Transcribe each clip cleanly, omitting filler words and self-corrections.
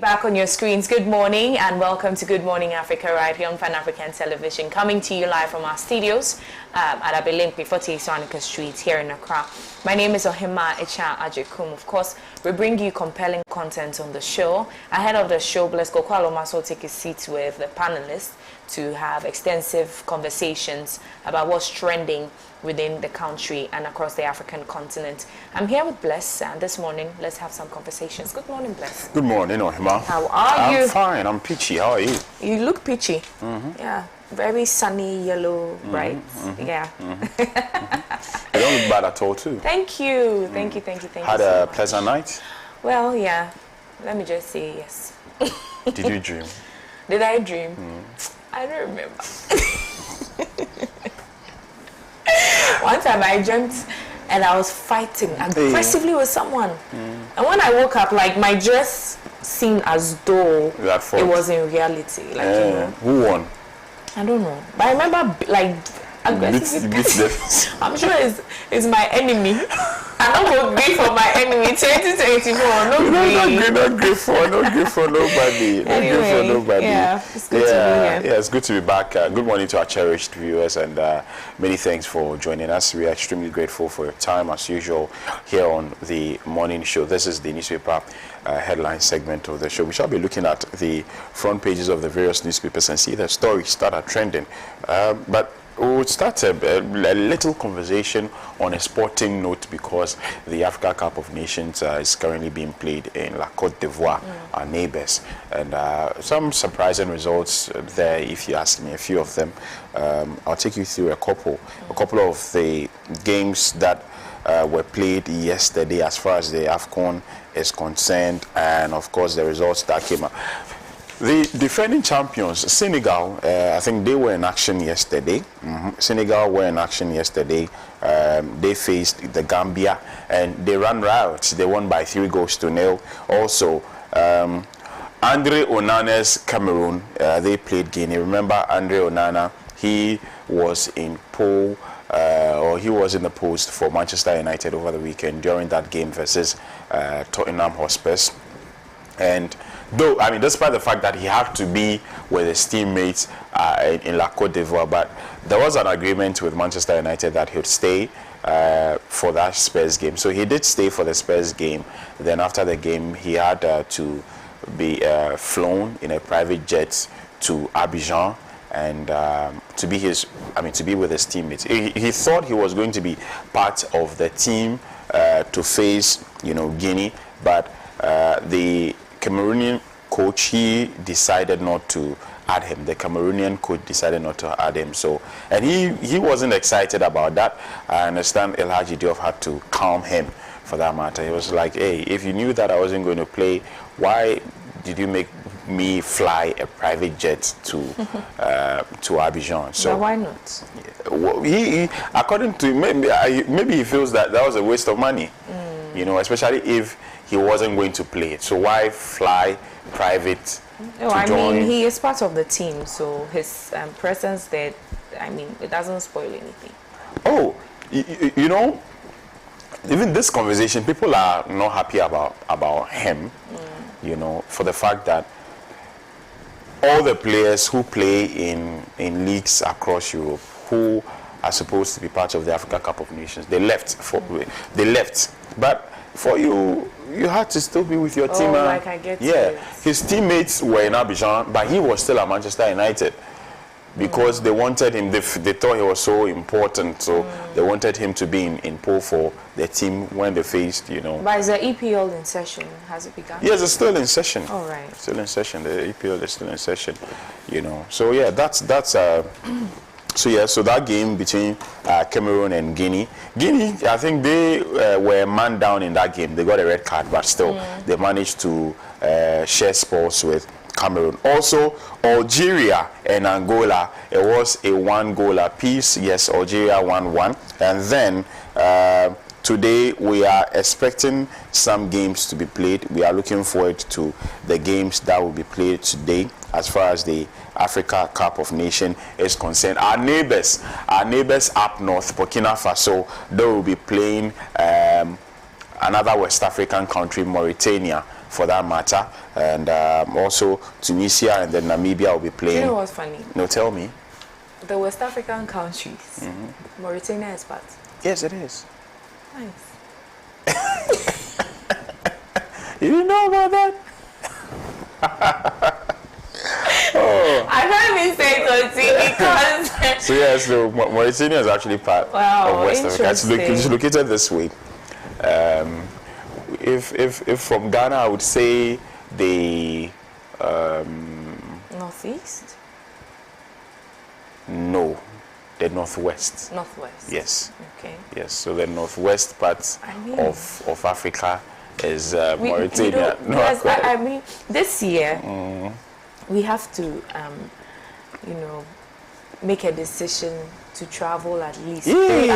back on your screens. Good morning and welcome to Good Morning Africa right here on Pan African Television, coming to you live from our studios at Abelimpi 40 Swanika Street here in Accra. My name is Ohima Echa Ajekum. Of course, we bring you compelling content on the show. Ahead of the show, Bless Kokwalomaso take a seat with the panelists to have extensive conversations about what's trending within the country and across the African continent. I'm here with Bless, and this morning, let's have some conversations. Good morning, Bless. Good morning, Ohima. How are you? I'm fine. I'm peachy. How are you? You look peachy. Yeah. Very sunny, yellow, bright. Yeah. You don't look bad at all, too. Thank you. Thank you Had so a pleasant night? Well, yeah. Let me just say yes. Did you dream? Did I dream? I don't remember. One time I dreamt and I was fighting aggressively with someone. And when I woke up, like, my dress seemed as though it was in reality. Like, you know. Who won? I don't know. But I remember, like, aggressively. I'm sure it's my enemy. I'm not going to be for my enemy. 2024. Not good for nobody. Anyway, yeah, it's good to be here. Yeah, it's good to be back. Good morning to our cherished viewers, and many thanks for joining us. We are extremely grateful for your time, as usual, here on the morning show. This is the newspaper headline segment of the show. We shall be looking at the front pages of the various newspapers and see the stories that are trending. But we'll start a little conversation on a sporting note, because the Africa Cup of Nations is currently being played in La Côte d'Ivoire, our neighbors. And some surprising results there, if you ask me, a few of them. I'll take you through a couple of the games that were played yesterday as far as the AFCON is concerned, and of course the results that came out. The defending champions, Senegal, I think they were in action yesterday. Senegal were in action yesterday. They faced the Gambia and they ran riot. They won by 3-0. Also, Andre Onana's Cameroon, they played Guinea. Remember Andre Onana, he was in he was in the post for Manchester United over the weekend during that game versus Tottenham Hotspurs. And though, I mean, despite the fact that he had to be with his teammates in La Côte d'Ivoire, but there was an agreement with Manchester United that he would stay for that Spurs game. So he did stay for the Spurs game. Then after the game, he had to be flown in a private jet to Abidjan and to be with his teammates. He thought he was going to be part of the team to face, Guinea, but the Cameroonian coach, he decided not to add him. The Cameroonian coach decided not to add him. So, and he wasn't excited about that. I understand El Hadji Diop had to calm him for that matter. He was like, hey, if you knew that I wasn't going to play, why did you make me fly a private jet to Abidjan? So but why not? He according to maybe he feels that was a waste of money. Especially if he wasn't going to play. So why fly private to join? Mean, he is part of the team, so his presence there, it doesn't spoil anything. Oh, even this conversation, people are not happy about him, for the fact that all the players who play in leagues across Europe who are supposed to be part of the Africa Cup of Nations, they left. But for you had to still be with your team. Like I get his teammates were in Abidjan, but he was still at Manchester United because they wanted him. They thought he was so important, so they wanted him to be in pole for the team when they faced, But is the EPL in session? Has it begun? Yes, it's still in session. All right. Still in session. The EPL is still in session. So yeah, that's. So that game between Cameroon and Guinea, I think they were man down in that game. They got a red card, but still they managed to share spoils with Cameroon. Also, Algeria and Angola, it was a 1-goal apiece. Yes, Algeria 1-1. And then today we are expecting some games to be played. We are looking forward to the games that will be played today as far as the Africa Cup of Nations is concerned. Our neighbors up north, Burkina Faso, they will be playing another West African country, Mauritania, for that matter. And also Tunisia and then Namibia will be playing. Do you know what's funny? No, tell me. The West African countries, Mauritania is part. Yes, it is. Nice. You didn't know about that? Oh. I can't even say it on TV because... So yeah, so Mauritania is actually part of West Africa. It's located this way. If from Ghana, I would say the Northeast? No, the northwest. Northwest. Yes. Okay. Yes. So the northwest part of Africa is Mauritania. I mean, this year we have to, make a decision to travel at least three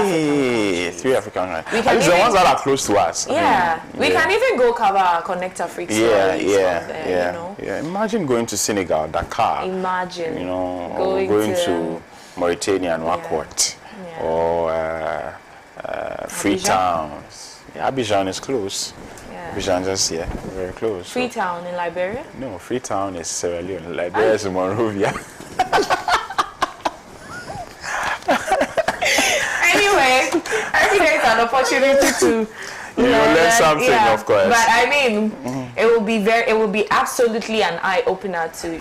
African countries. At least the ones that are close to us. Yeah, we can even go cover our Connect Africa stories Yeah. Imagine going to Senegal, Dakar. Imagine, going to Mauritania and Nouakchott, or Freetown. Abidjan is close. Yeah. Abidjan is very close. Freetown in Liberia? No, Freetown is Sierra Leone. Liberia is Monrovia. Anyway, every day is an opportunity to learn something, of course. But I mean, it will be absolutely an eye opener to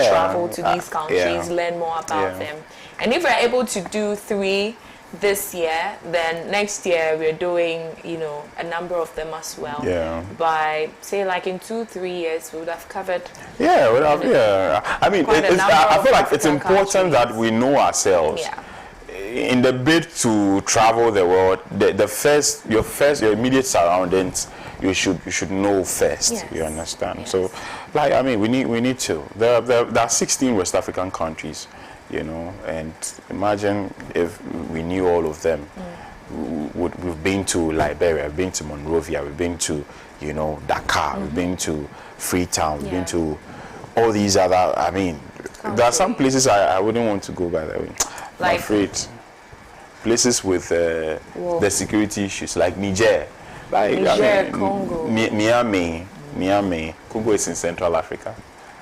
travel to these countries, learn more about them. And if we're able to do 3 this year, then next year we're doing a number of them as well. By say like in 2-3 years we would have covered. I mean, I feel like it's important that we know ourselves. In the bid to travel the world, your immediate surroundings, you should know first. Yes. You understand? Yes. So, like, I mean, we need to. There are 16 West African countries, and imagine if we knew all of them. We've been to Liberia, we've been to Monrovia, we've been to Dakar, we've been to Freetown, we've been to all these other. I mean, there are some places I wouldn't want to go, by the way. I'm afraid. Places with the security issues, like Niger, Congo. Niamey. Congo is in Central Africa.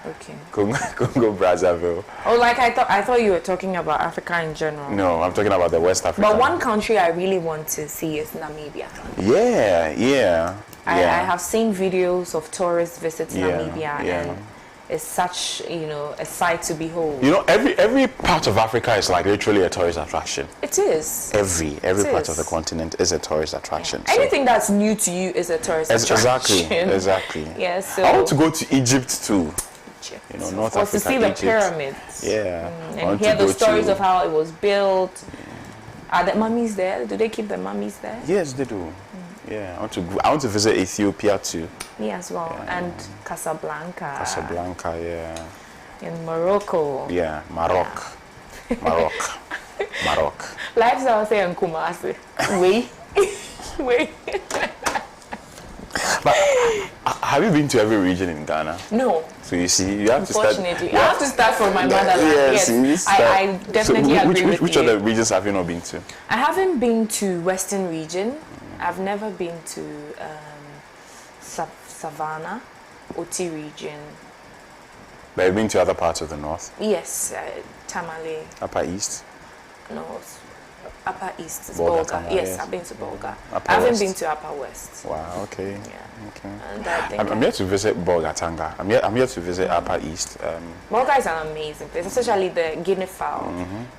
Okay. Congo, Brazzaville. Oh, like I thought you were talking about Africa in general. No, I'm talking about the West Africa. But one country I really want to see is Namibia. I have seen videos of tourists visit Namibia, and it's such a sight to behold. Every part of Africa is like literally a tourist attraction. It is. Every part of the continent is a tourist attraction. So anything that's new to you is a tourist attraction. Exactly. Yes. I want to go to Egypt too. North Africa, to see the pyramids. And hear the stories of how it was built. Are the mummies there? Do they keep the mummies there? Yes, they do. I want to visit Ethiopia too. Me as well. And Casablanca. In Morocco. Maroc. Lifestyle say in Kumasi. Wait. But have you been to every region in Ghana? No. So you see, you have to start. Unfortunately, I have to start from my motherland. Yes, I definitely agree with you. Which other regions have you not been to? I haven't been to Western region. I've never been to Savannah, Oti region. But you've been to other parts of the north? Yes, Tamale. Upper East? No, Upper East is Bolga. Bolga. Yes, I've been to Bolga. I haven't been to Upper West. Wow, okay. Yeah. Okay. And I think I'm here to visit Bolga Tanga. I'm here to visit Upper East. Bolga is an amazing place, especially the guinea fowl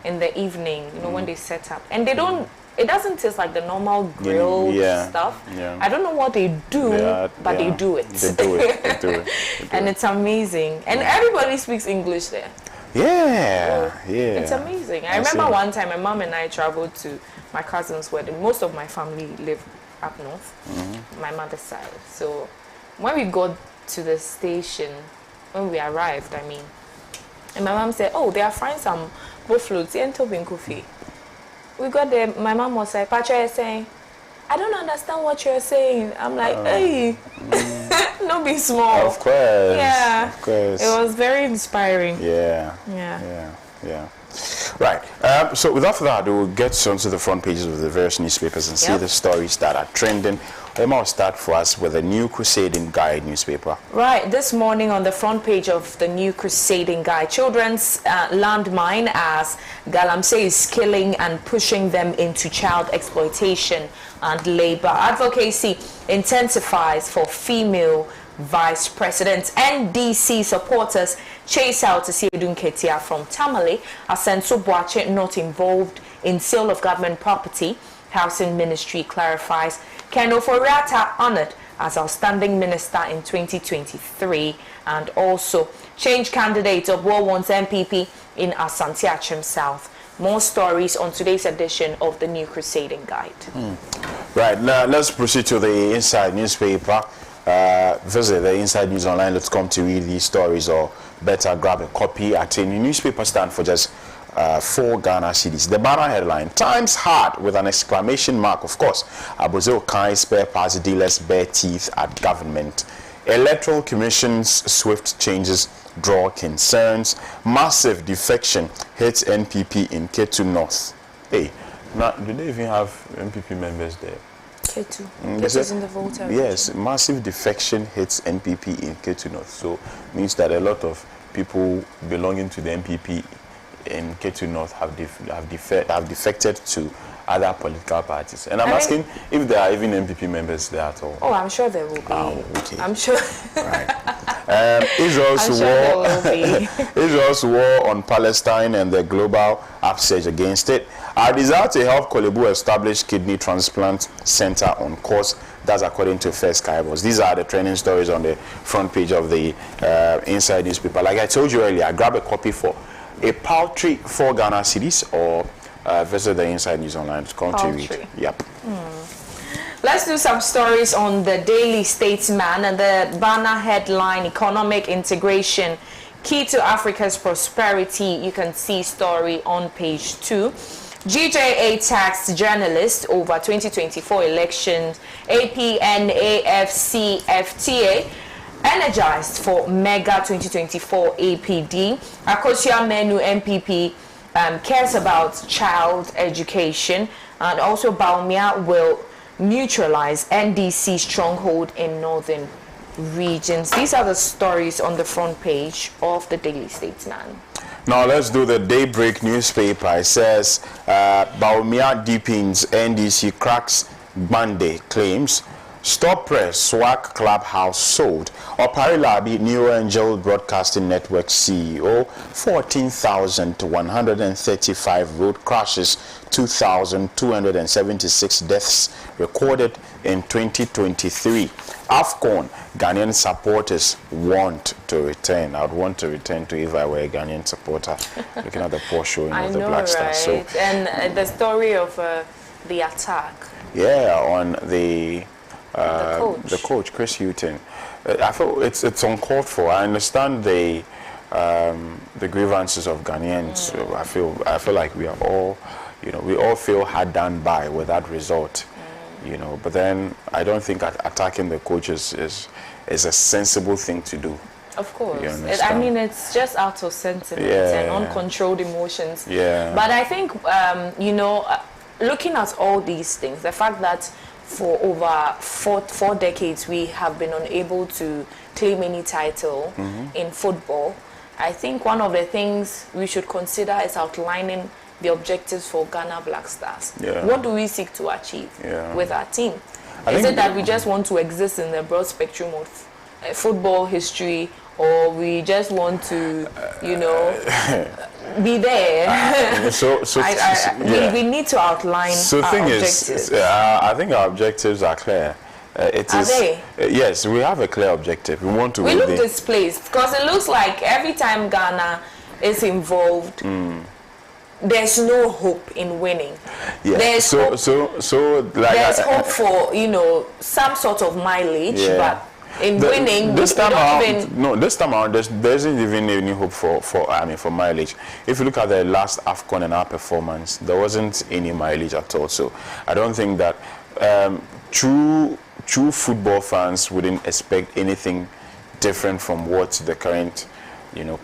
in the evening, when they set up. And they don't, it doesn't taste like the normal grilled stuff. I don't know what they do, but they do it. They do it. And it's amazing. And everybody speaks English there. It's amazing. I remember one time my mom and I traveled to my cousin's wedding. Most of my family live up north, my mother's side. So when we got to the station, when we arrived, and my mom said, "Oh, they are frying some buffalo and Tobin coffee." We got there. My mom was like, "Pacha is saying, I don't understand what you're saying." I'm like, "Hey, don't be small." Of course. Yeah. Of course. It was very inspiring. Yeah. Right. So without further ado, we'll get onto the front pages of the various newspapers and see the stories that are trending Emma will start for us with the New Crusading Guide newspaper. Right, this morning on the front page of the New Crusading Guide, children's landmine as Galamsey is killing and pushing them into child exploitation and labor. Advocacy intensifies for female vice president. NDC supporters chase out Asiedun Ketia from Tamale as Senso Boache not involved in sale of government property. Housing Ministry clarifies Ken Oforiatta honored as outstanding minister in 2023, and also change candidate of War One's MPP in Asante Achim South. More stories on today's edition of the New Crusading Guide. Right, now let's proceed to the Inside newspaper. Visit the Inside News Online.com to read these stories, or better grab a copy at a newspaper stand for just 4 Ghana cedis. The banner headline: Times hard with an exclamation mark. Of course, Abozil Kai spare parts dealers bare teeth at government. Electoral Commission's swift changes draw concerns. Massive defection hits NPP in Ketu North. Hey, now do they even have NPP members there? Ketu. Ketu's in the voter. Yes, massive defection hits NPP in Ketu North. So means that a lot of people belonging to the NPP in Ketu North have defected to other political parties. And I'm asking if there are even NPP members there at all. Oh, I'm sure there will be. Okay. I'm sure. Right. Israel's war on Palestine and the global upsurge against it. Our desire to help Kolebu establish kidney transplant center on course. That's according to First Kaibos. These are the trending stories on the front page of the Inside newspaper. Like I told you earlier, I grab a copy for a paltry 4 Ghana cedis, or visit the Inside News Online. Come to read. Yep. Let's do some stories on the Daily Statesman and the banner headline: Economic integration key to Africa's prosperity. You can see story on page 2. GJA taxed journalists over 2024 elections. APN, AFC, FTA energized for mega 2024 APD. Akosia Menu MPP cares about child education, and also Baumia will neutralize NDC stronghold in northern regions. These are the stories on the front page of the Daily Statesman. Now let's do the Daybreak newspaper. It says Baumia deepens NDC cracks Monday claims. Stop Press SWAC Clubhouse sold. Oparilabi New Angel Broadcasting Network CEO 14,135 road crashes, 2,276 deaths recorded in 2023. AFCON Ghanaian supporters want to return. I'd want to return to if I were a Ghanaian supporter, looking at the poor showing of the Black Stars. So, and the story of the attack. Yeah, on the coach Chris Hutton. I feel it's uncalled for. I understand the grievances of Ghanaians. So I feel like we are all, we all feel hard done by with that result. But then I don't think attacking the coaches is a sensible thing to do. Of course. It's just out of sentiment and uncontrolled emotions. Yeah. But I think, looking at all these things, the fact that for over four decades we have been unable to claim any title in football, I think one of the things we should consider is outlining the objectives for Ghana Black Stars. Yeah. What do we seek to achieve with our team? Is it that we just want to exist in the broad spectrum of football history, or we just want to, be there? We need to outline our objectives. I think our objectives are clear. Are they? Yes, we have a clear objective. We want to We look displaced because it looks like every time Ghana is involved, there's no hope in winning. Yeah. There's hope for some sort of mileage, but in winning, this time around, there isn't even any hope for mileage. If you look at the last AFCON and our performance, there wasn't any mileage at all. So I don't think that true football fans wouldn't expect anything different from what the current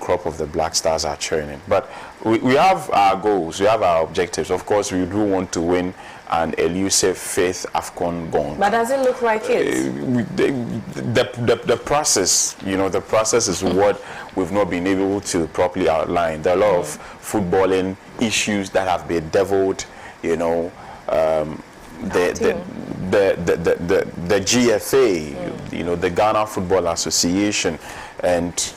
crop of the Black Stars are churning. But we have our goals, we have our objectives. Of course, we do want to win an elusive fifth AFCON gold. But does it look like it? The process, the process is what we've not been able to properly outline. There are a lot of footballing issues that have been bedeviled, the GFA, the Ghana Football Association, and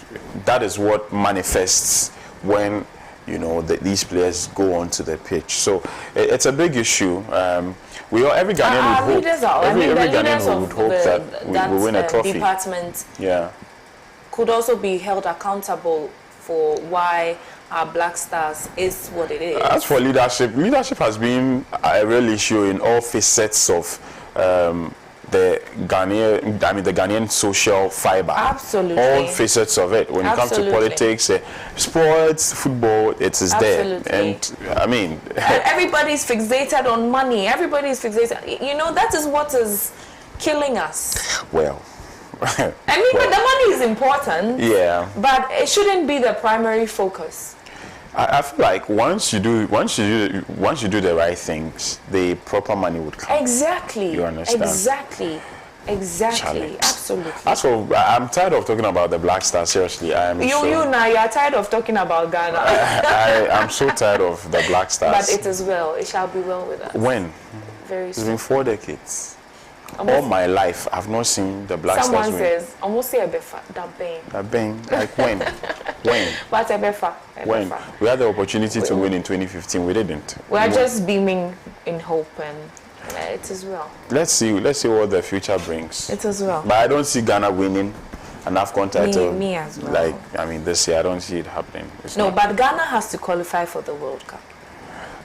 that is what manifests when these players go onto the pitch. So it's a big issue. Every Ghanaian would hope. Every Ghanaian would hope that we win a trophy. Department could also be held accountable for why our Black Stars is what it is. As for leadership has been a real issue in all facets of the Ghanaian social fiber. Absolutely. All facets of it. When it comes to politics, sports, football, it is there. And everybody's fixated on money. Everybody's fixated. That is what is killing us. Well. The money is important. Yeah. But it shouldn't be the primary focus. I feel like once you do the right things, the proper money would come. Exactly. You understand? Exactly. Challenge. Absolutely. I'm tired of talking about the Black Stars. Seriously, you are tired of talking about Ghana. I'm so tired of the Black Stars. But it is well. It shall be well with us. When? Very soon. It's been 4 decades. All my life, I've not seen the Black Stars win. Someone says, almost say a befa, that bang. Like when? When? But a befa. When? We had the opportunity to win in 2015. We didn't. We are just beaming in hope, and it is well. Let's see what the future brings. It is well. But I don't see Ghana winning an AFCON title. Me as well. This year I don't see it happening. But Ghana has to qualify for the World Cup.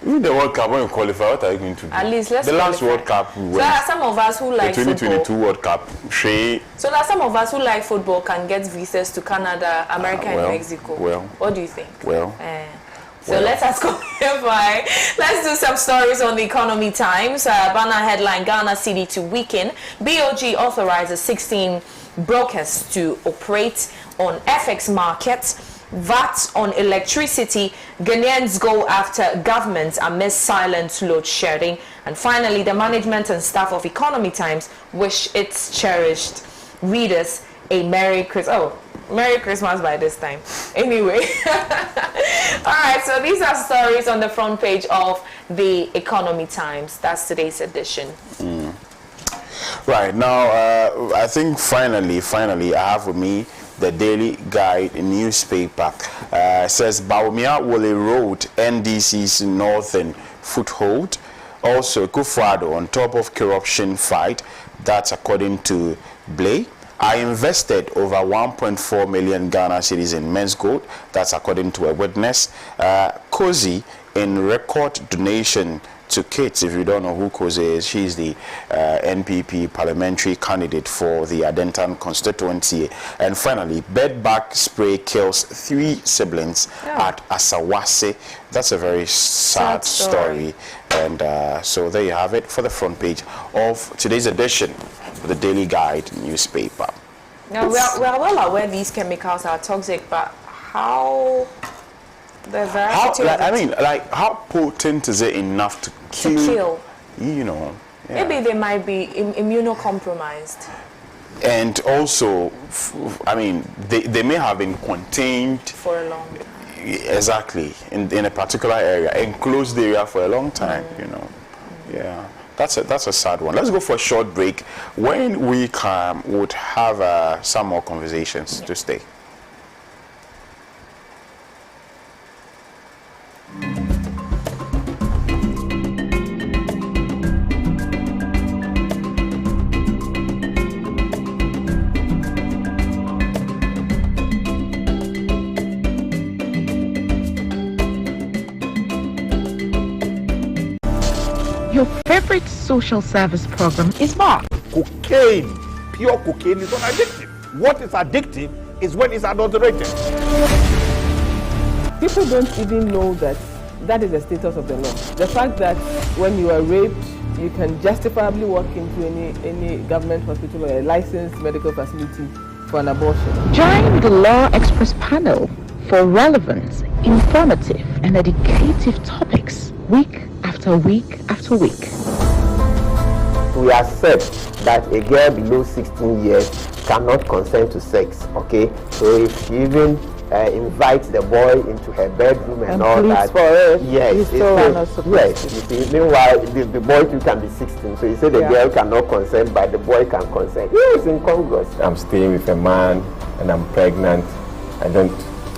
In the World Cup, when you qualify, what are you going to do? At least let's the last qualify. World Cup we went. So there are some of us who like the 2022 football. World Cup. So there are some of us who like football can get visas to Canada, America, and Mexico. Well, what do you think? So let us qualify. Let's do some stories on the Economy Times. Banner headline: Ghana cedi to weaken. BOG authorizes 16 brokers to operate on FX markets. VAT on electricity, Ghanaians go after government amidst silent load shedding. And finally, the management and staff of Economy Times wish its cherished readers a Merry Christmas. Oh, Merry Christmas by this time. Anyway. All right, so these are stories on the front page of the Economy Times. That's today's edition. Right, now, I think finally, I have with me the Daily Guide newspaper. Says Bawumia will erode NDC's northern foothold. Also, Kufuor on top of corruption fight. That's according to Blay. I invested over 1.4 million Ghana cedis in men's gold. That's according to a witness. Cozy in record donation to kids. If you don't know who Koze is, she's the NPP parliamentary candidate for the Adentan constituency. And finally, bedbug spray kills 3 siblings at Asawase. That's a very sad story. And so there you have it for the front page of today's edition of the Daily Guide newspaper. Now, we are well aware these chemicals are toxic, but how... how potent is it enough to kill? Maybe they might be immunocompromised. And also, they may have been contained for a long time. Exactly, in a particular area, enclosed area for a long time. Yeah, that's a sad one. Let's go for a short break. When we come, we'll have some more conversations to stay. Your favorite social service program is back. Cocaine, pure cocaine is not addictive. What is addictive is when it's adulterated. People don't even know that that is the status of the law. The fact that when you are raped, you can justifiably walk into any government hospital or a licensed medical facility for an abortion. Join the Law Express panel for relevant, informative, and educative topics week after week after week. We accept that a girl below 16 years cannot consent to sex, okay? So if she even invites the boy into her bedroom and all that, for it, yes, he's still not supposed yes. You see, meanwhile, the boy too can be 16. So you say the girl cannot consent, but the boy can consent. It's incongruous. I'm staying with a man and I'm pregnant. I don't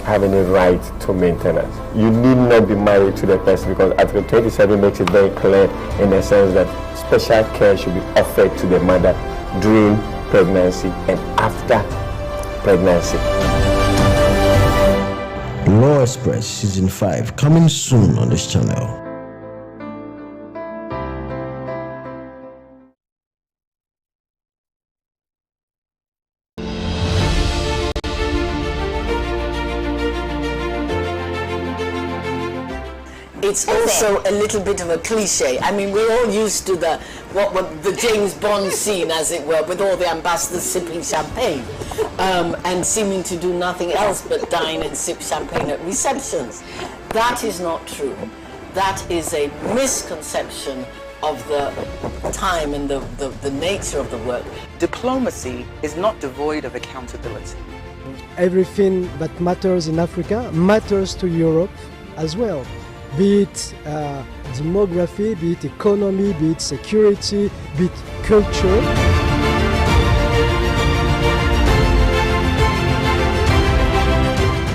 have any right to maintenance. You need not be married to the person, because Article 27 makes it very clear in the sense that special care should be offered to the mother during pregnancy and after pregnancy. Law Express Season 5 coming soon on this channel. It's also a little bit of a cliche. I mean, we're all used to the James Bond scene, as it were, with all the ambassadors sipping champagne and seeming to do nothing else but dine and sip champagne at receptions. That is not true. That is a misconception of the time and the nature of the work. Diplomacy is not devoid of accountability. Everything that matters in Africa matters to Europe as well. Be it demography, be it economy, be it security, be it culture.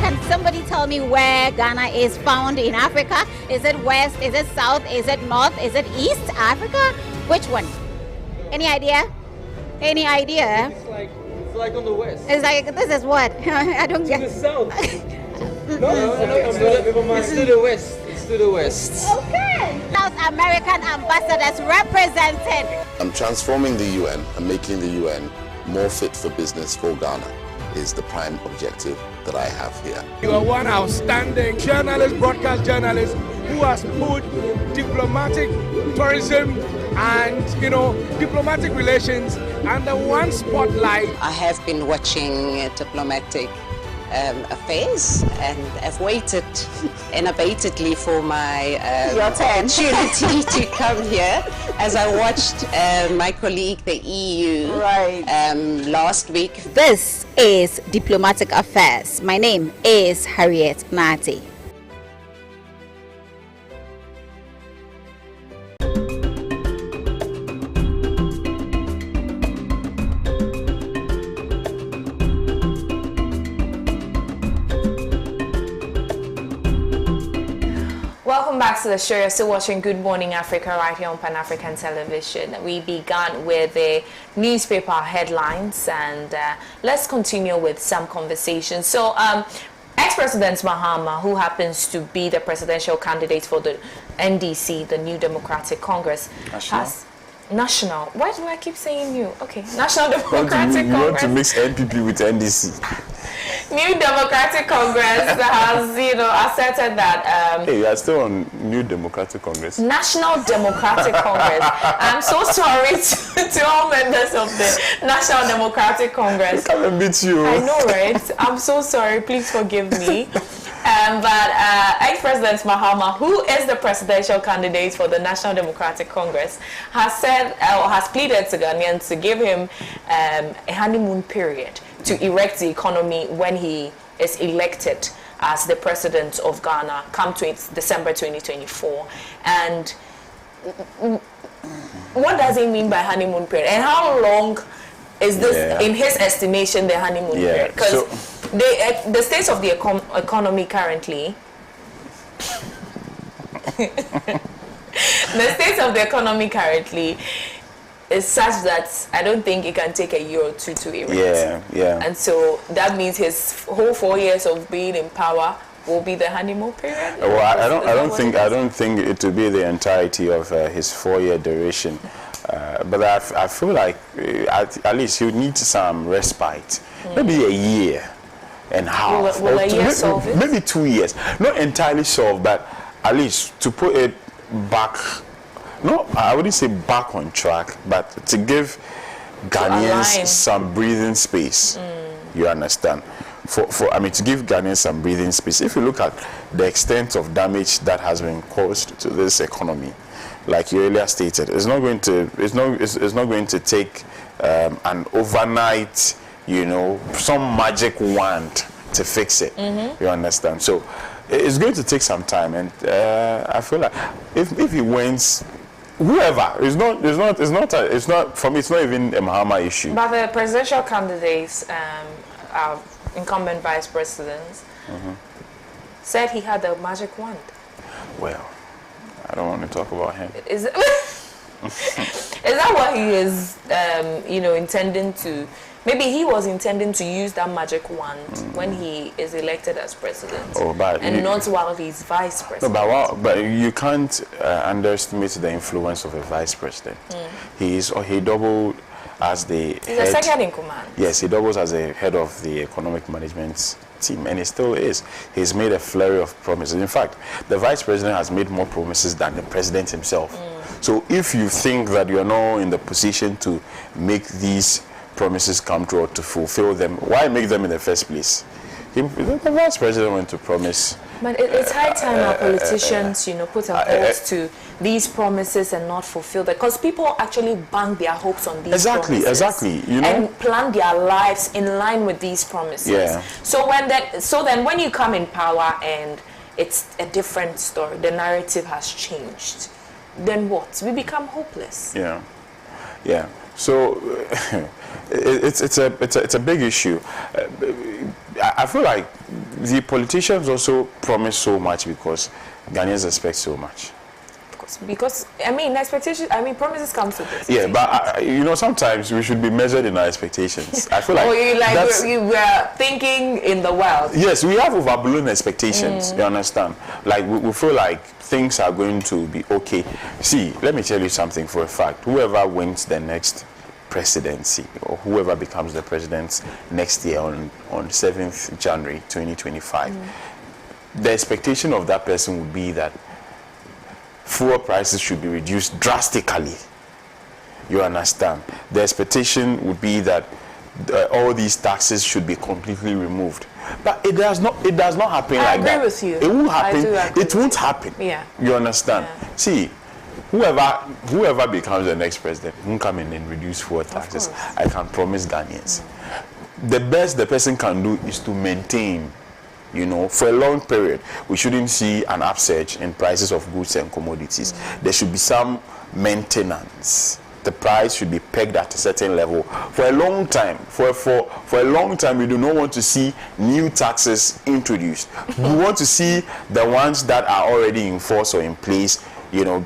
Can somebody tell me where Ghana is found in Africa? Is it west? Is it south? Is it north? Is it east Africa? Which one? Any idea? Any idea? It's like on the west. It's like, this is what? I don't get. To the south. It's to the west. To the west. Okay. South American ambassadors represented. I'm transforming the UN and making the UN more fit for business for Ghana is the prime objective that I have here. You are one outstanding journalist, broadcast journalist, who has put diplomatic tourism and, diplomatic relations under one spotlight. I have been watching diplomatic affairs, and I've waited unabatedly for my opportunity to come here, as I watched my colleague, the EU, last week. This is Diplomatic Affairs. My name is Harriet Nati. Welcome back to the show. You're still watching Good Morning Africa right here on Pan-African Television. We began with the newspaper headlines, and let's continue with some conversations. So, ex-President Mahama, who happens to be the presidential candidate for the NDC, the New Democratic Congress, National. Why do I keep saying new? Okay, National Democratic Congress. You want to mix NPP with NDC. New Democratic Congress has, asserted that... hey, you are still on New Democratic Congress. National Democratic Congress. I'm so sorry to all members of the National Democratic Congress. Come and beat you. I know, right? I'm so sorry. Please forgive me. But ex-President Mahama, who is the presidential candidate for the National Democratic Congress, has said or has pleaded to Ghanaians to give him a honeymoon period to erect the economy when he is elected as the president of Ghana come December 2024. And what does he mean by honeymoon period? And how long is this, in his estimation, the honeymoon period? Because the state of the economy currently, the state of the economy currently is such that I don't think it can take a year or two to erect. And so that means his whole 4 years of being in power will be the honeymoon period. Well, I don't think it will be the entirety of his 4-year duration. But I feel like at least he would need some respite, maybe a year and a half. Will a year solve it? Maybe 2 years. Not entirely solved, but at least to put it back. No, I wouldn't say back on track, but to give Ghanaians some breathing space. You understand? I mean, to give Ghanaians some breathing space. If you look at the extent of damage that has been caused to this economy, like you earlier stated, it's not going to take an overnight, you know, some magic wand to fix it. You understand? So it's going to take some time, and I feel like if he wins, whoever, it's not for me. It's not even a Mahama issue. But the presidential candidates, our incumbent vice presidents, said he had the magic wand. Well, I don't want to talk about him. Is that what he is, you know, intending to? Maybe he was intending to use that magic wand when he is elected as president, and not while he's vice president. No, but you can't underestimate the influence of a vice president. He doubled as the he's a second in command. Yes, he doubles as the head of the economic management team, and he still is. He's made a flurry of promises. In fact, the vice president has made more promises than the president himself. So if you think that you're not in the position to make these promises come true or to fulfill them, why make them in the first place? The vice president went to promise. But it's high time our politicians, you know, put a halt to these promises and not fulfill them, because people actually bank their hopes on these promises. Exactly. You know, and plan their lives in line with these promises. Yeah. So then when you come in power and it's a different story, the narrative has changed, then what? We become hopeless. Yeah. So it's a big issue. I feel like the politicians also promise so much because Ghanaians expect so much. Because promises come to this. Yeah, but you know, sometimes we should be measured in our expectations. I feel like you were thinking in the world. Yes, we have overblown expectations. You understand? Like we feel like things are going to be okay. See, let me tell you something for a fact. Whoever wins the next presidency, or whoever becomes the president next year on 7th January 2025, the expectation of that person would be that fuel prices should be reduced drastically. You understand? The expectation would be that all these taxes should be completely removed. But it does not happen like that. I agree with you. It won't happen. It won't happen. Yeah. You understand? Yeah. See, whoever becomes the next president won't come in and reduce fuel taxes. I can promise Ghanaians. The best the person can do is to maintain. You know, for a long period, we shouldn't see an upsurge in prices of goods and commodities. There should be some maintenance. The price should be pegged at a certain level for a long time. For a long time, we do not want to see new taxes introduced. We want to see the ones that are already in force or in place, you know,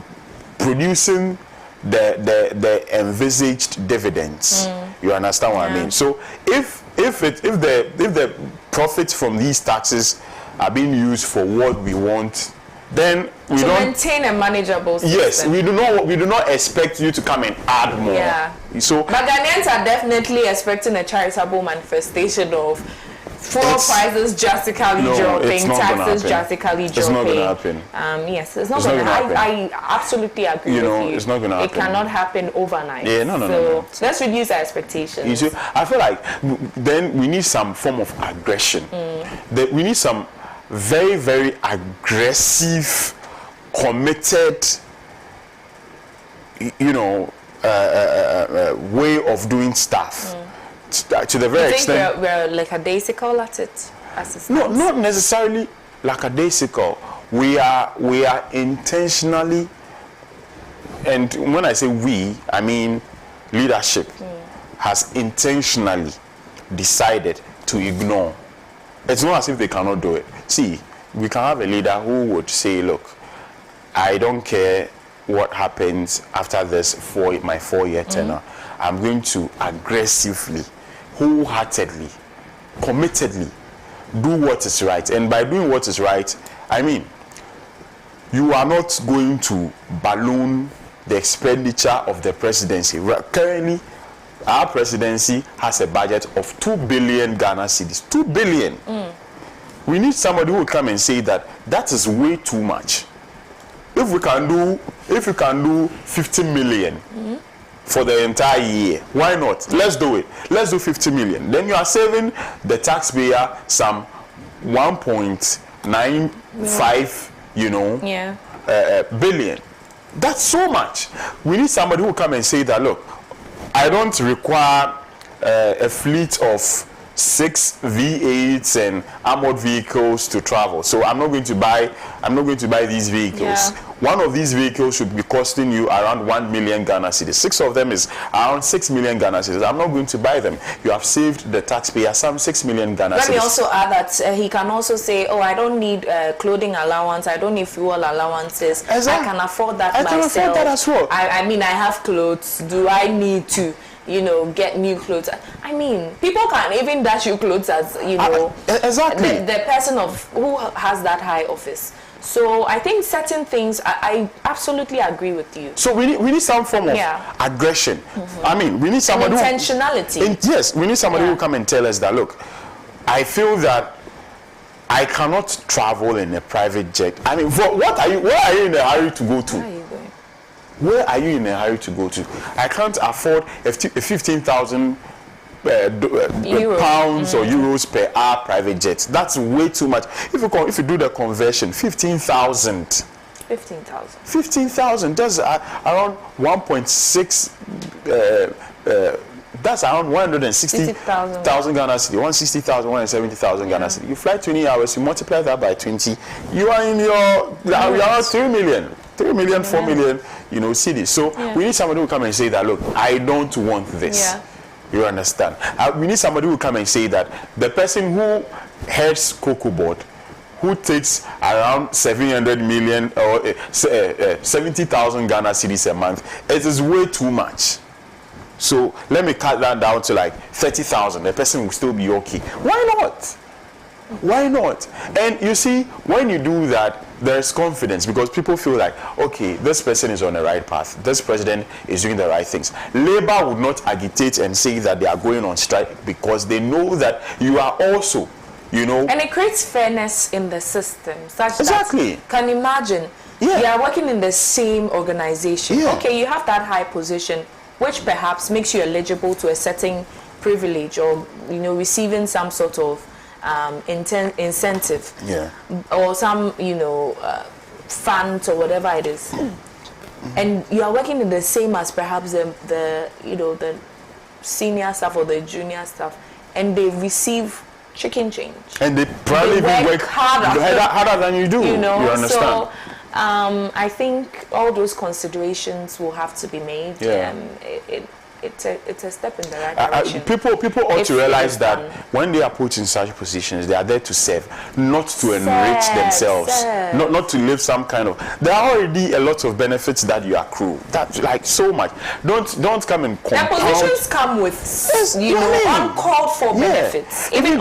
producing the envisaged dividends. You understand what I mean? So if the profits from these taxes are being used for what we want, then we don't maintain a manageable system. Yes, we do not expect you to come and add more. Yeah. So, but Ghanaians are definitely expecting a charitable manifestation of fuel prices drastically dropping, taxes drastically dropping. It's not going to happen. Yes, it's not going to happen. I absolutely agree with you. It's not going to happen. It cannot happen overnight. Yeah, no. So let's reduce our expectations. You see, I feel like then we need some form of aggression. We need some very, very aggressive, committed, you know, way of doing stuff. To the very extent we're lackadaisical at it as it stands? No, not necessarily lackadaisical. We are intentionally, and when I say we, I mean leadership has intentionally decided to ignore. It's not as if they cannot do it. See, we can have a leader who would say, look, I don't care what happens after this my 4-year tenure. I'm going to aggressively, wholeheartedly, committedly do what is right. And by doing what is right, I mean, you are not going to balloon the expenditure of the presidency. Currently, our presidency has a budget of 2 billion Ghana cedis. 2 billion. We need somebody who will come and say that is way too much. If you can do 50 million for the entire year. Why not? Let's do it. Let's do 50 million. Then you are saving the taxpayer some 1.95, billion. That's so much. We need somebody who will come and say that, look, I don't require a fleet of 6 V8s and armored vehicles to travel. So I'm not going to buy these vehicles. Yeah. One of these vehicles should be costing you around 1 million Ghana cedis. 6 of them is around 6 million Ghana cedis. I'm not going to buy them. You have saved the taxpayer some 6 million Ghana cedis. Let me also add that he can also say, oh, I don't need clothing allowance, I don't need fuel allowances. Exactly. I can afford that I myself. can afford that as well. I mean, I have clothes. Do I need to, get new clothes? I mean, people can even dash you clothes as, exactly. The person who has that high office. So I think certain things, I absolutely agree with you. So we need some form of aggression. I mean, we need somebody intentionality. Yes, we need somebody who come and tell us that, look, I feel that I cannot travel in a private jet. I mean, where are you in a hurry to go to? Where are you going? Where are you in a hurry to go to? I can't afford a 15,000 pounds or euros per hour private jet. That's way too much. If you do the conversion, 15,000. 15,000. That's around 1.6. That's around 160,000 Ghana cedi, 160,000, 170,000 Ghana cedi. You fly 20 hours, you multiply that by 20, you are in your around 3 million. 3 million, 4 million, cities. So we need somebody who will come and say that, look, I don't want this. Yeah. You understand? We need somebody who will come and say that the person who heads Cocoa Board, who takes around 700 million or 70,000 Ghana cedis a month, it is way too much. So let me cut that down to like 30,000. The person will still be okay. Why not? Why not? And you see, when you do that, there's confidence because people feel like, okay, this person is on the right path. This president is doing the right things. Labour would not agitate and say that they are going on strike because they know that you are also, And it creates fairness in the system. Such exactly. That, can imagine, you are working in the same organization. Yeah. Okay, you have that high position, which perhaps makes you eligible to a certain privilege or, receiving some sort of incentive, or some fund or whatever it is, and you are working in the same as perhaps the senior staff or the junior staff, and they receive chicken change, and they probably work harder than you do. You understand? So I think all those considerations will have to be made. It's a step in the right direction. People ought to realize that when they are put in such positions, they are there to serve, not to enrich themselves, not to live some kind of. There are already a lot of benefits that you accrue. That's like so much. Don't come and compound. Their positions come with uncalled for benefits. Even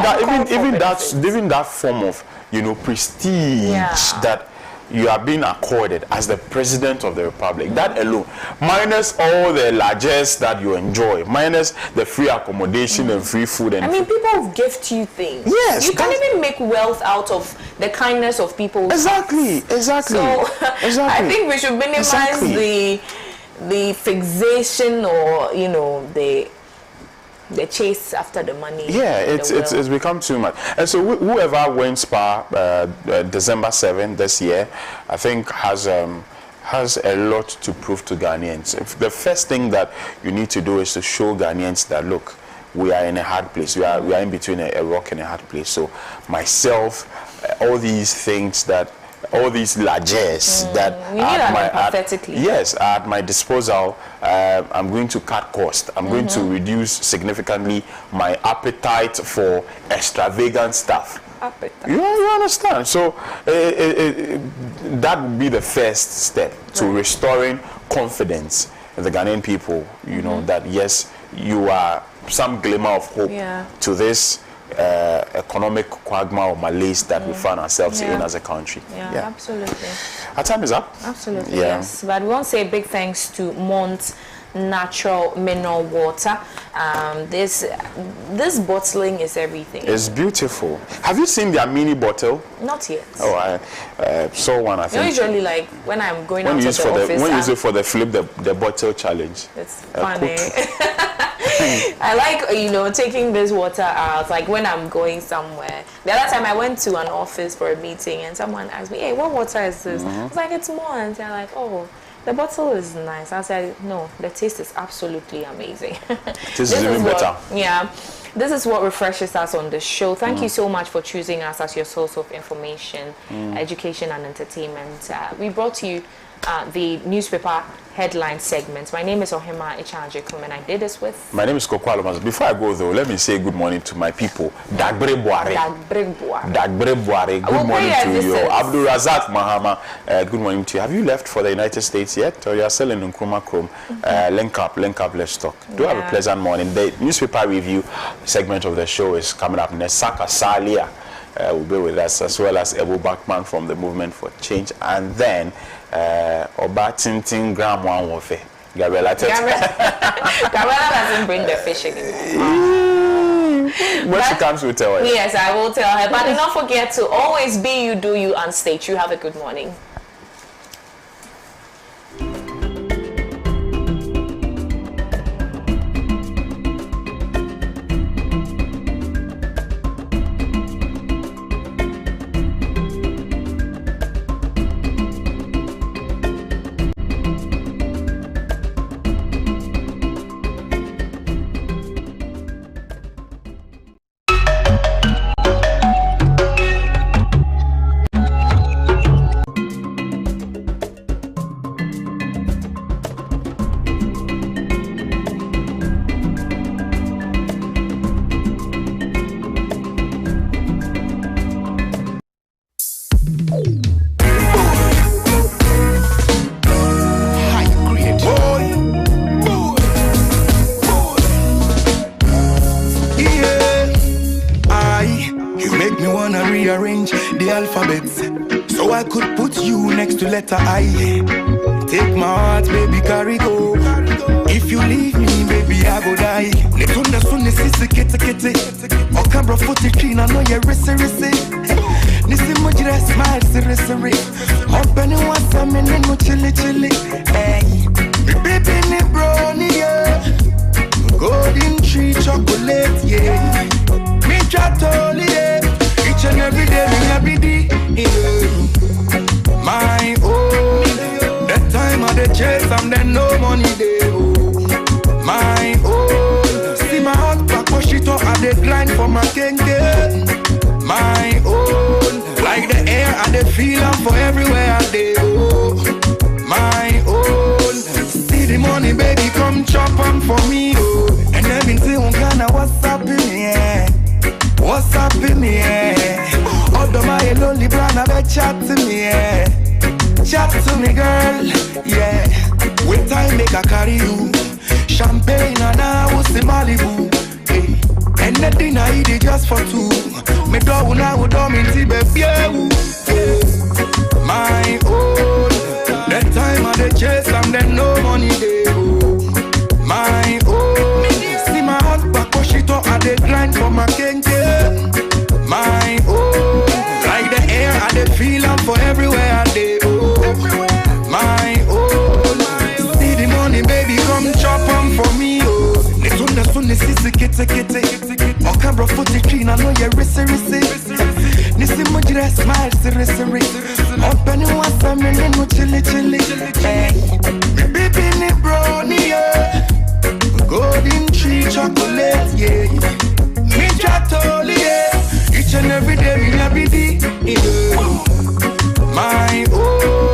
that form of prestige that you are being accorded as the president of the republic, that alone, minus all the largesse that you enjoy, minus the free accommodation and free food and people gift you things. Yes, you can even make wealth out of the kindness of people. Exactly. So I think we should minimize the fixation or the chase after the money. Yeah, it's become too much. And so whoever wins Spa December 7th this year, I think has a lot to prove to Ghanaians. The first thing that you need to do is to show Ghanaians that, look, we are in a hard place. We are in between a rock and a hard place. So myself, all these things all these largesse that at my disposal, I'm going to cut cost. I'm going to reduce significantly my appetite for extravagant stuff. You understand? So that would be the first step to restoring confidence in the Ghanaian people. That yes, you are some glimmer of hope to this economic quagmire or malaise that we find ourselves in as a country. Yeah, absolutely. Our time is up. Absolutely, yes. But we want to say a big thanks to Mont natural mineral water. This bottling is everything. It's beautiful. Have you seen their mini bottle? Not yet. Oh, I saw one. I think. Usually, like when I'm going out of the office. When you use it for the flip the bottle challenge. It's funny. I like taking this water out. Like when I'm going somewhere. The other time I went to an office for a meeting and someone asked me, "Hey, what water is this?" I was like, "It's more." And they're like, "Oh, the bottle is nice." I said, "No, the taste is absolutely amazing." This is even better. Yeah. This is what refreshes us on the show. Thank you so much for choosing us as your source of information, education, and entertainment. We brought to you the newspaper headline segment. My name is Ohima Echanjekum, and I did this with... My name is Koko Alomaz. Before I go, though, let me say good morning to my people. Dagbre Boare. Good morning to you. Abdul Razak Mahama, good morning to you. Have you left for the United States yet? Or you are still in Nkrumah Krom? Link up, let's talk. Do have a pleasant morning. The newspaper review segment of the show is coming up. Nesaka Salia will be with us, as well as Ebu Bakman from the Movement for Change. And then Oba Tintin Graham Wanwofe. Gabriela doesn't bring the fish anymore. When she comes, we'll tell her. Yes, I will tell her. But do not forget to always be you, do you, and state you. Have a good morning. So I could put you next to letter I. Take my heart, baby, carry go. If you leave me, baby, I go die. Netunda sunni sisi kete kete. Okabra footy clean, I know you're rissy. Nisi mujira smile siri. Open it once, I'm in no chili. Hey, me baby ni brownie, yeah. Golden tree chocolate, yeah. Me chatoli, yeah. Each and every day, my own. That time of the chase, I'm then no money day. My own. See my heart back, push it up at the grind for my kenge. My own. Like the air, I the feel I'm for everywhere I do. My own. See the money, baby, come chop on for me. And everything kinda what's up in here. What's up in here? Although my lonely brother, bet chat to me, yeah. Chat to me, girl, yeah. With time, make I carry you. Champagne and I was in Malibu, hey. And the dinner I eat it just for two. Me do now, do me baby, yeah. My own. That time of the chase, I'm then no money day. My own. See my heart back, push it up at the grind for my king. My own. Like the air, I the feel I'm for everywhere I do. My own. See the money, baby, come chop on for me, oh. Netunda sunni sisi kete. Okabra footy clean, I know you're rissy. Nisi mujira smile siri. Open it once, I'm in no chili. Hey, me baby ni brownie, yeah. Golden tree chocolate, yeah. Me chatoli, yeah. Each and every day, my own.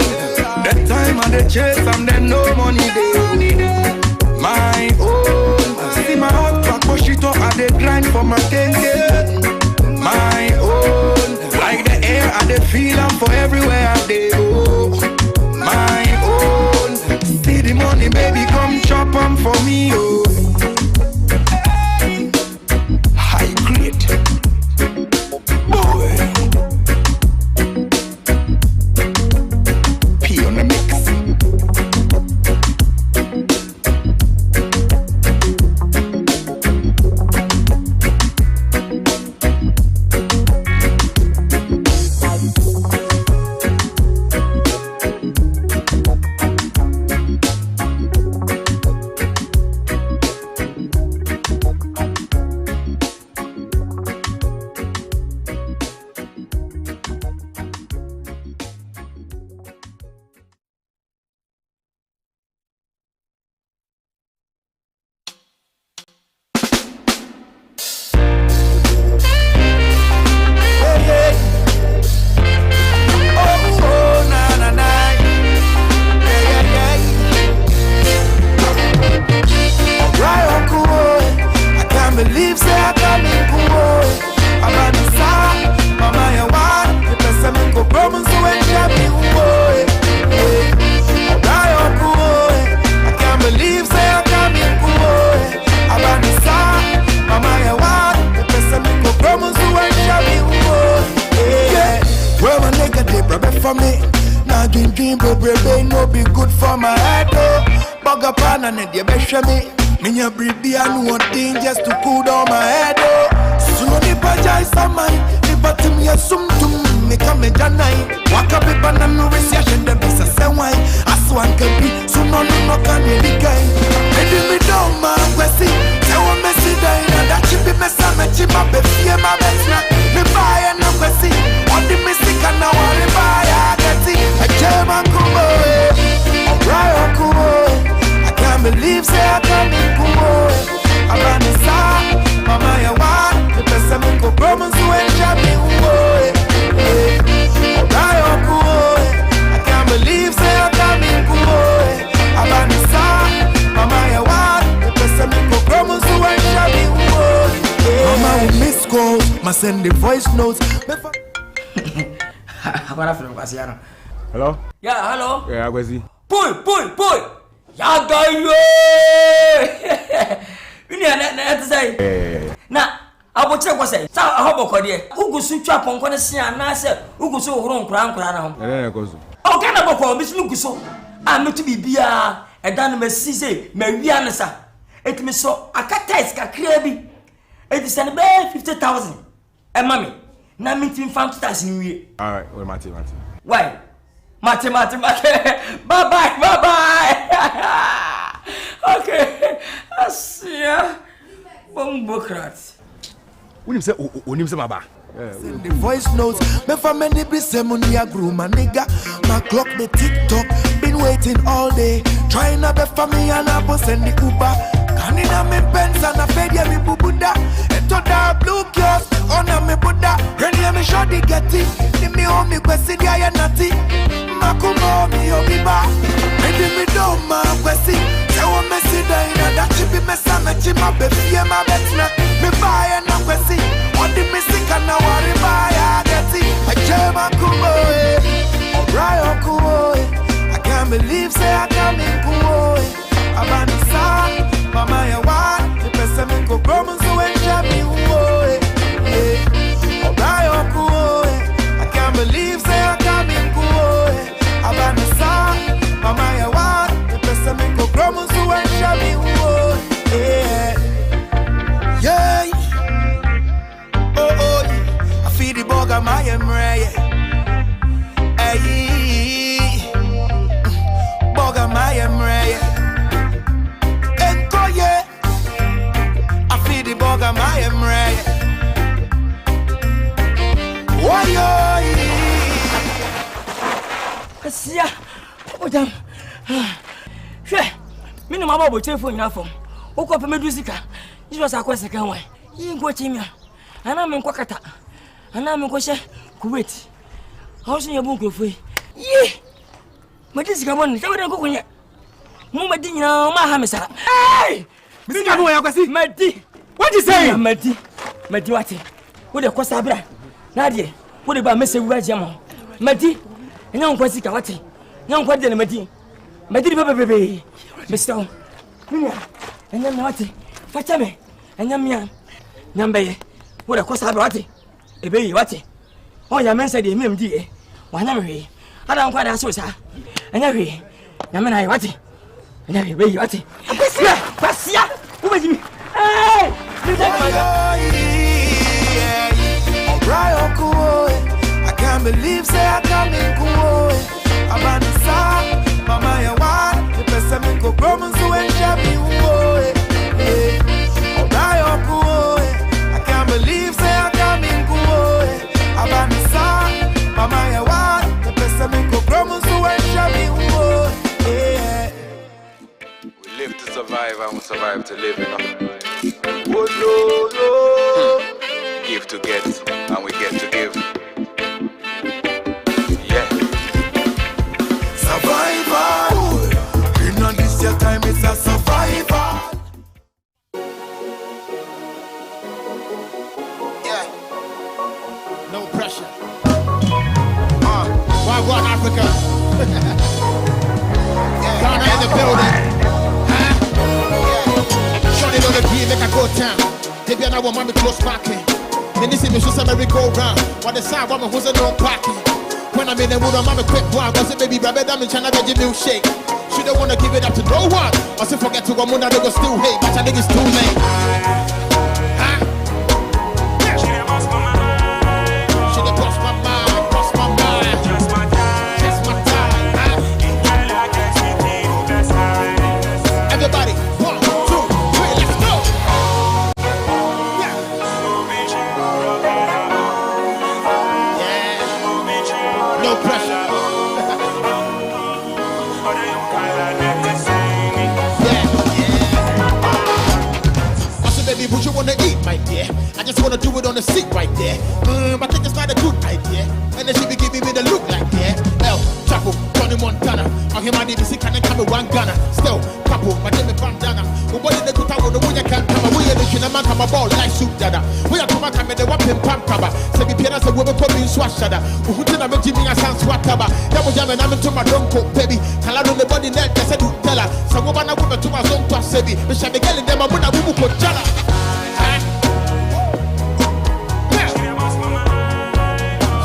That time of the chase, I'm then no money day. My own. See my heart back, push it up at the grind for my kenge. My own. Like the air, I the feel I'm for everywhere I do. My own. See the money, baby, come chop on for me, oh. High grade. Agapana ne de beshame. Minya bribi anu one thing just to cool down my head. So ni paja samai, ni batim ya sumtum, me kame janai. Waka be banana resi ashende bisa sewai. Aswan kebi, so no kanye likai. Edi mi down ma kwesi, sewa mesi daina. That chipi mesa me chipa be fie ma betina. Me buy no kwesi, odi misika na wari buy agati. Ejema kumo, alright kumo. I can't believe say I can't be cool. I'm on the side, mama ya want. The best I'm in go Roman so and Jabby boy. Alright cool. I can't believe say I can't be cool. I'm on the side, mama ya want. The best I'm in go Roman so and Jabby boy. Mama will miss calls, ma send the voice notes. Hello? Yeah, hello? Yeah, where's he? Pull! Yaga yo! You need to say. Now, I will check what say. So I hope I could. Who could switch up on Conasia and I said, who could so wrong crown? Oh, can I go? Miss Lucuso? I'm not to be beer. A done me see, Marianasa. It me so a cat taste, a crabby. It is an about 50,000. And mammy, now meeting 5,000. All right, well, Mati. Why? Mate. Bye-bye. Okay. Asia. Bombocrats. Unim say Baba. Send the voice notes. Me for many be semunia grew my nigga. My clock the TikTok. Been waiting all day. Trying to be for me and I send the Uber. Canina me pens and I fed ya me bubuda. Eto da blue kiosk. Ona me buda. Renia me shorty getty. Ni me home me kwesi dia ya nati. Makumo mi obiba. Maybe me do ma kwesi. Sewa me si daina. That chipi me sa me chima befi ma betina. Me buy na kwesi. Odi me sika na wari buy agati. Ajema kumo alright kumo. I can't believe say I can't be kumo. Abanisa, mama ya want. The person me go Roman so and Jabby boy. Alright kumo. I can't believe say I can't be kumo. Abanisa, mama ya want. The person me go Roman so and Jabby boy. Yeah. Oh, I feed the burger my emre. Hey, burger my emre. Enko yeah, I feed the burger my emre. Why Asia, oh damn. Sure, me no mama telephone na phone. Oko pe medusika. This was a question one. You go chimia. Ana me nkokata. Ana me nkoshe Kuwait. How soon you book for? Yeah. Medusika one. Say we don go kunya. Mo madi nyina ma ha me sara. Hey! Medusika mo ya kwasi. Madi. What you say? Madi what? Wo de kosa bra. Na de. Wo de ba me se wu aje mo. Madi. Enya nkwasi ka wate. Enya nkwade de madi. Madi bebebebe. Mr. Minya. Enya na wate. Facha me. Enya mia. Nyambe. Wo de kosa bra wate. Ebe yi wate. O ya mensa de emem di e. Wa na me. Ada nkwade aso sa. Enya hwe. Nyame na yi wate. Enya hwe be yi wate. Abasia. Basia. Wo be mi. Hey! Alright, cool. I can't believe say I can't be cool. I'm on the side, mama ya want. The best I'm in go Roman so and Jabby boy. Alright, cool. I can't believe say I can't be cool. I'm on the side, mama ya want. The best I'm in go Roman so and Jabby boy. We live to survive and we survive to live, you know. Oh no. Give to get, and we get to give. Yeah. Survival. In on this your time, it's a survival. Yeah. No pressure. Wagwan Africa. Ghana in the building. Huh? Yeah. Shorty on the beat, make a go town. They be an hour, mommy close packing. Then this is me, so merry go round. What the side, woman who's a no packing. When I'm in the mood, I'm a quick one. Was it baby, rabbit, I'm in China, veggie milkshake. She don't wanna give it up to no one. I say forget to go, Mona, they go still hate, but I think it's too late. Huh? Yeah. She done bust my mind. She done bust my mind, bust my mind. Just my time, just my time. Huh? Everybody, 1, 2, 3, let's go. Yeah. No pressure. Baby, what you wanna eat, my dear? I just wanna do it on the seat right there. I think it's not a good idea. And then she be giving me the look like that. El Chapo, Johnny Montana. I hear my DBC can come with one gunner. Still, couple, my name is bandana. But what in the good town, the way you can't come away, and you can come a ball like soup dada. We are come and the weapon pump cover. Say, be Pierre, a woman put me in swashada. Who did I make Jimmy a sans swataba? That was jamming, I'm into my donko, baby. Tell her on the body net, that's a do tell her. So, woman, I woman to my zone to Sebi. But she be getting them, I'm gonna move for Jala.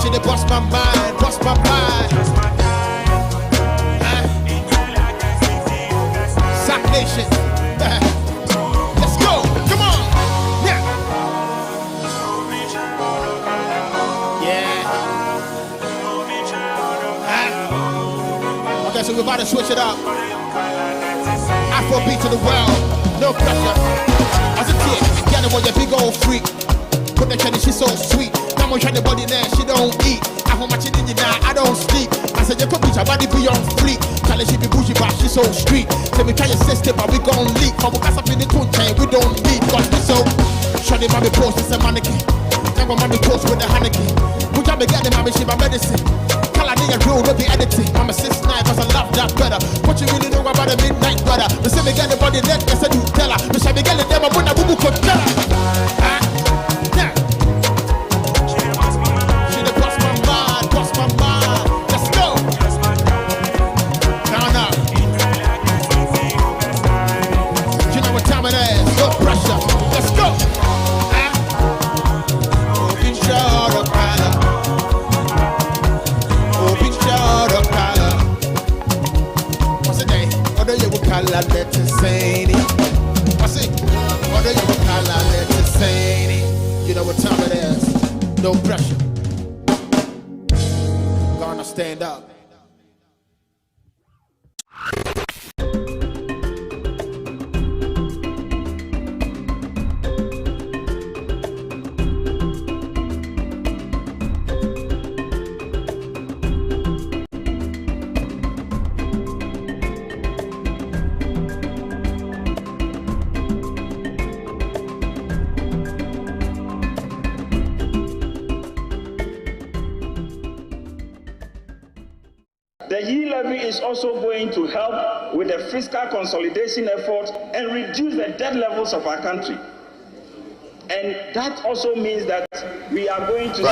She done bust my mind, bust my mind. Sack Nation. Let's go, come on. Yeah. Okay, so we're about to switch it up. Afrobeat to the world, no pressure. As a kid, get it on your big old freak. Put the candy, she's so sweet. I'm trying the body there, she don't eat. I want my chin in now, I don't sleep. I said, you put me, your body be on fleek. Tell her she be bougie, but she so street. Tell me, try your sister, but we gon' leak. But we got up in the tune chain, we don't need. Cause we so, shawty mommy post, it's a mannequin. Now mommy post with the Hanneke. Put y'all be getting mommy, she my medicine. Call her nigga real, no be editing. I'm a 6'9", cause I love that better. What you really know about the midnight brother? Me say me get the body net, yes I do tell her. Me say me get the them, I'm gonna boo boo could tell her. You know what time it is. No pressure. Gonna stand up. The yield levy is also going to help with the fiscal consolidation effort and reduce the debt levels of our country. And that also means that we are going to see...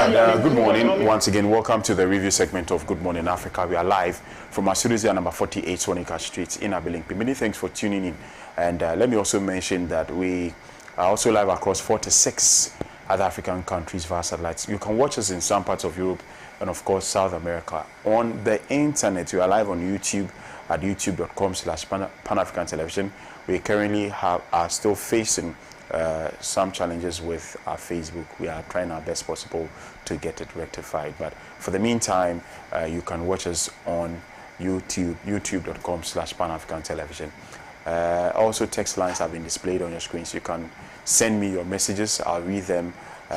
Good morning. Once again, welcome to the review segment of Good Morning Africa. We are live from our studios here, number 48, Sonika Street in Abilimpi. Many thanks for tuning in. And let me also mention that we are also live across 46 other African countries via satellites. You can watch us in some parts of Europe and of course South America. On the internet, we are live on YouTube at youtube.com/Pan-African Television. We currently are still facing some challenges with our Facebook. We are trying our best possible to get it rectified. But for the meantime, you can watch us on youtube.com/Pan-African Television. Also, text lines have been displayed on your screen, so you can send me your messages. I'll read them in